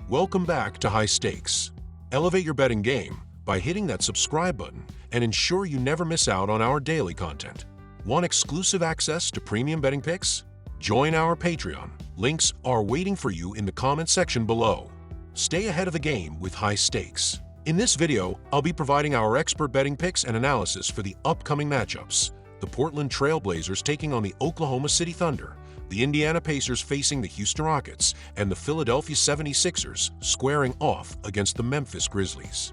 Welcome back to High Stakes. Elevate your betting game by hitting that subscribe button and ensure you never miss out on our daily content. Want exclusive access to premium betting picks? Join our Patreon. Links are waiting for you in the comment section below. Stay ahead of the game with High Stakes. In this video, I'll be providing our expert betting picks and analysis for the upcoming matchups. The Portland Trail Blazers taking on the Oklahoma City Thunder, the Indiana Pacers facing the Houston Rockets, and the Philadelphia 76ers squaring off against the Memphis Grizzlies.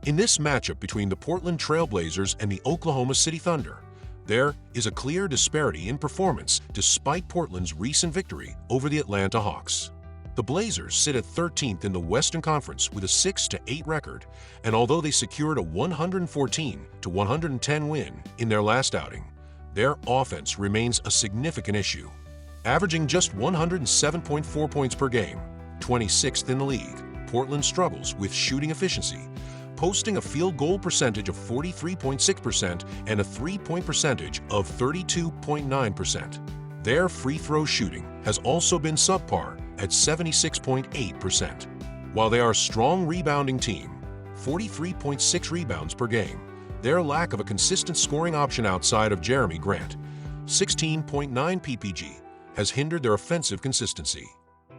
In this matchup between the Portland Trail Blazers and the Oklahoma City Thunder, there is a clear disparity in performance despite Portland's recent victory over the Atlanta Hawks. The Blazers sit at 13th in the Western Conference with a 6-8 record, and although they secured a 114-110 win in their last outing, their offense remains a significant issue. Averaging just 107.4 points per game, 26th in the league, Portland struggles with shooting efficiency, posting a field goal percentage of 43.6% and a three-point percentage of 32.9%. Their free throw shooting has also been subpar at 76.8%. While they are a strong rebounding team, 43.6 rebounds per game, their lack of a consistent scoring option outside of Jeremy Grant, 16.9 ppg, has hindered their offensive consistency.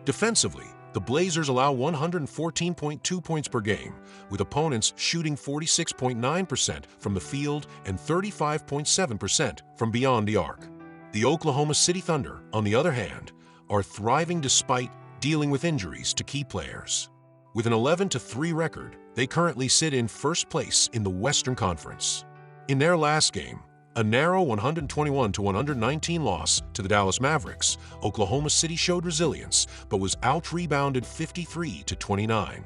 Defensively, the Blazers allow 114.2 points per game, with opponents shooting 46.9% from the field and 35.7% from beyond the arc. The Oklahoma City Thunder, on the other hand, are thriving despite dealing with injuries to key players. With an 11-3 record, they currently sit in first place in the Western Conference. In their last game, a narrow 121-119 loss to the Dallas Mavericks, Oklahoma City showed resilience but was out-rebounded 53-29.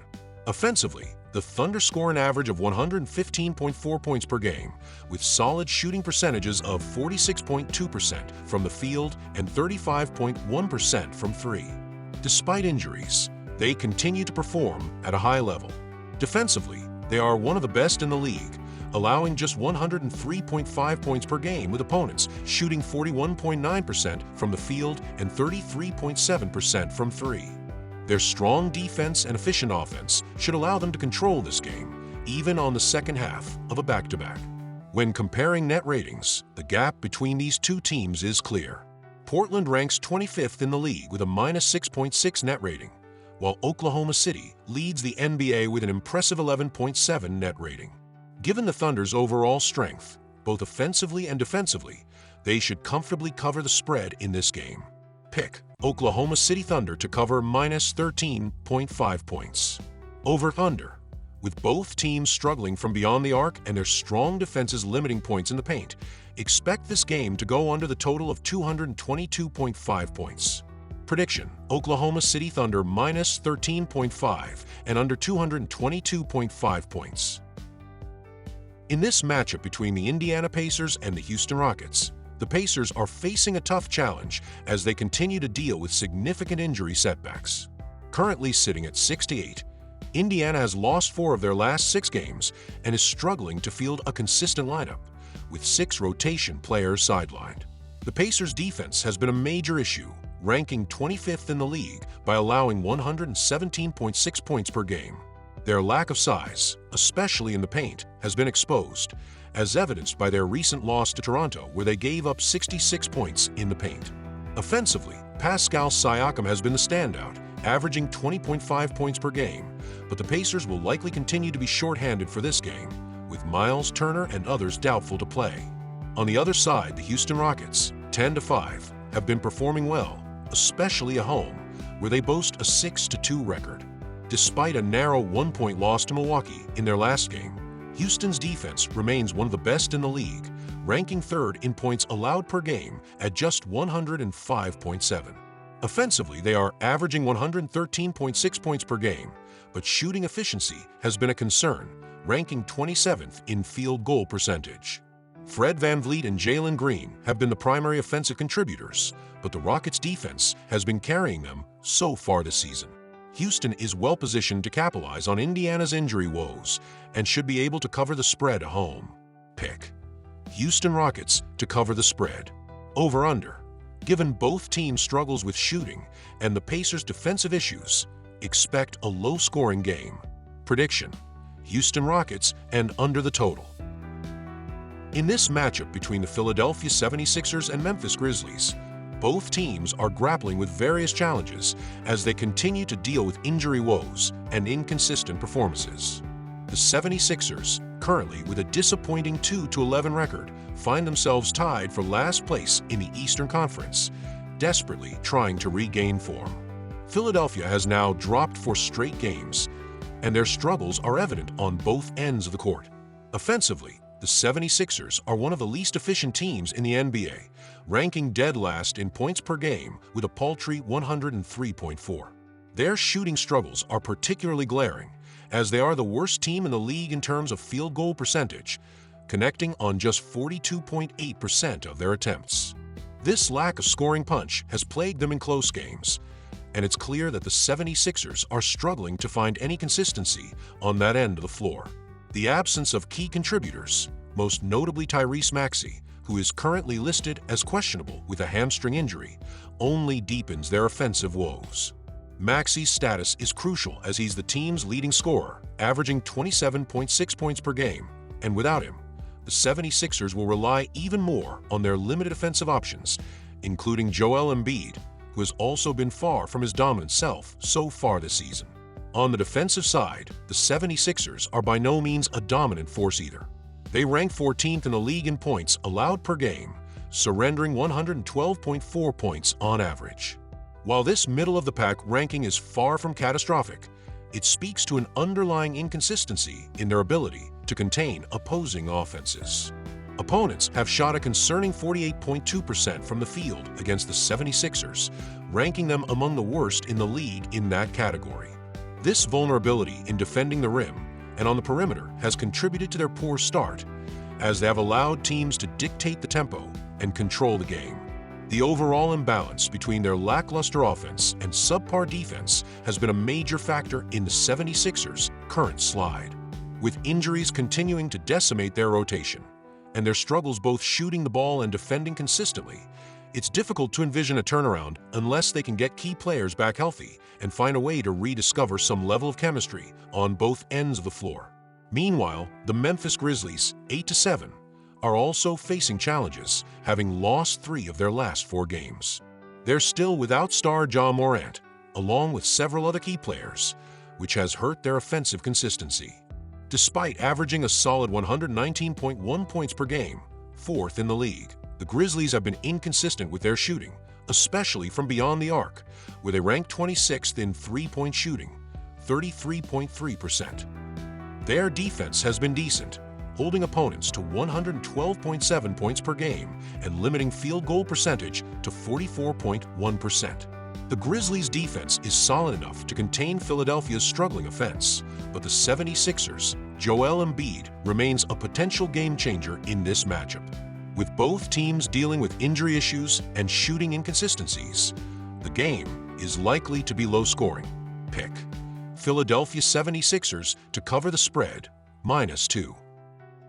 Offensively, the Thunder score an average of 115.4 points per game, with solid shooting percentages of 46.2% from the field and 35.1% from three. Despite injuries, they continue to perform at a high level. Defensively, they are one of the best in the league, allowing just 103.5 points per game with opponents shooting 41.9% from the field and 33.7% from three. Their strong defense and efficient offense should allow them to control this game, even on the second half of a back-to-back. When comparing net ratings, the gap between these two teams is clear. Portland ranks 25th in the league with a -6.6 net rating, while Oklahoma City leads the NBA with an impressive 11.7 net rating. Given the Thunder's overall strength, both offensively and defensively, they should comfortably cover the spread in this game. Pick Oklahoma City Thunder to cover -13.5 points. Over/under. With both teams struggling from beyond the arc and their strong defenses limiting points in the paint, expect this game to go under the total of 222.5 points. Prediction: Oklahoma City Thunder -13.5 and under 222.5 points. In this matchup between the Indiana Pacers and the Houston Rockets, the Pacers are facing a tough challenge as they continue to deal with significant injury setbacks. Currently sitting at 6-8, Indiana has lost 4 of their last 6 games and is struggling to field a consistent lineup, with 6 rotation players sidelined. The Pacers' defense has been a major issue, ranking 25th in the league by allowing 117.6 points per game. Their lack of size, especially in the paint, has been exposed, as evidenced by their recent loss to Toronto where they gave up 66 points in the paint. Offensively, Pascal Siakam has been the standout, averaging 20.5 points per game, but the Pacers will likely continue to be shorthanded for this game, with Miles Turner and others doubtful to play. On the other side, the Houston Rockets, 10-5, have been performing well, especially at home, where they boast a 6-2 record. Despite a narrow 1-point loss to Milwaukee in their last game, Houston's defense remains one of the best in the league, ranking 3rd in points allowed per game at just 105.7. Offensively, they are averaging 113.6 points per game, but shooting efficiency has been a concern, ranking 27th in field goal percentage. Fred VanVleet and Jalen Green have been the primary offensive contributors, but the Rockets' defense has been carrying them so far this season. Houston is well positioned to capitalize on Indiana's injury woes and should be able to cover the spread at home. Pick Houston Rockets to cover the spread. Over/under. Given both teams' struggles with shooting and the Pacers' defensive issues, expect a low-scoring game. Prediction: Houston Rockets and under the total. In this matchup between the Philadelphia 76ers and Memphis Grizzlies, both teams are grappling with various challenges as they continue to deal with injury woes and inconsistent performances. The 76ers, currently with a disappointing 2-11 record, find themselves tied for last place in the Eastern Conference, desperately trying to regain form. Philadelphia has now dropped 4 straight games, and their struggles are evident on both ends of the court. Offensively, the 76ers are one of the least efficient teams in the NBA, ranking dead last in points per game with a paltry 103.4. Their shooting struggles are particularly glaring, as they are the worst team in the league in terms of field goal percentage, connecting on just 42.8% of their attempts. This lack of scoring punch has plagued them in close games, and it's clear that the 76ers are struggling to find any consistency on that end of the floor. The absence of key contributors, most notably Tyrese Maxey, who is currently listed as questionable with a hamstring injury, only deepens their offensive woes. Maxey's status is crucial as he's the team's leading scorer, averaging 27.6 points per game, and without him, the 76ers will rely even more on their limited offensive options, including Joel Embiid, who has also been far from his dominant self so far this season. On the defensive side, the 76ers are by no means a dominant force either. They rank 14th in the league in points allowed per game, surrendering 112.4 points on average. While this middle-of-the-pack ranking is far from catastrophic, it speaks to an underlying inconsistency in their ability to contain opposing offenses. Opponents have shot a concerning 48.2% from the field against the 76ers, ranking them among the worst in the league in that category. This vulnerability in defending the rim and on the perimeter has contributed to their poor start, as they have allowed teams to dictate the tempo and control the game. The overall imbalance between their lackluster offense and subpar defense has been a major factor in the 76ers' current slide. With injuries continuing to decimate their rotation, and their struggles both shooting the ball and defending consistently, it's difficult to envision a turnaround unless they can get key players back healthy and find a way to rediscover some level of chemistry on both ends of the floor. Meanwhile, the Memphis Grizzlies, 8-7, are also facing challenges, having lost 3 of their last 4 games. They're still without star Ja Morant, along with several other key players, which has hurt their offensive consistency. Despite averaging a solid 119.1 points per game, 4th in the league, the Grizzlies have been inconsistent with their shooting, especially from beyond the arc, where they rank 26th in three-point shooting, 33.3%. Their defense has been decent, holding opponents to 112.7 points per game and limiting field goal percentage to 44.1%. The Grizzlies' defense is solid enough to contain Philadelphia's struggling offense, but the 76ers' Joel Embiid remains a potential game-changer in this matchup. With both teams dealing with injury issues and shooting inconsistencies, the game is likely to be low-scoring. Pick Philadelphia 76ers to cover the spread, -2.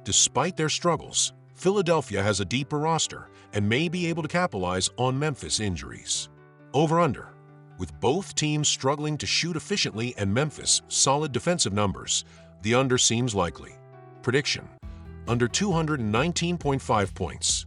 Despite their struggles, Philadelphia has a deeper roster and may be able to capitalize on Memphis' injuries. Over-under. With both teams struggling to shoot efficiently and Memphis' solid defensive numbers, the under seems likely. Prediction: under 219.5 points.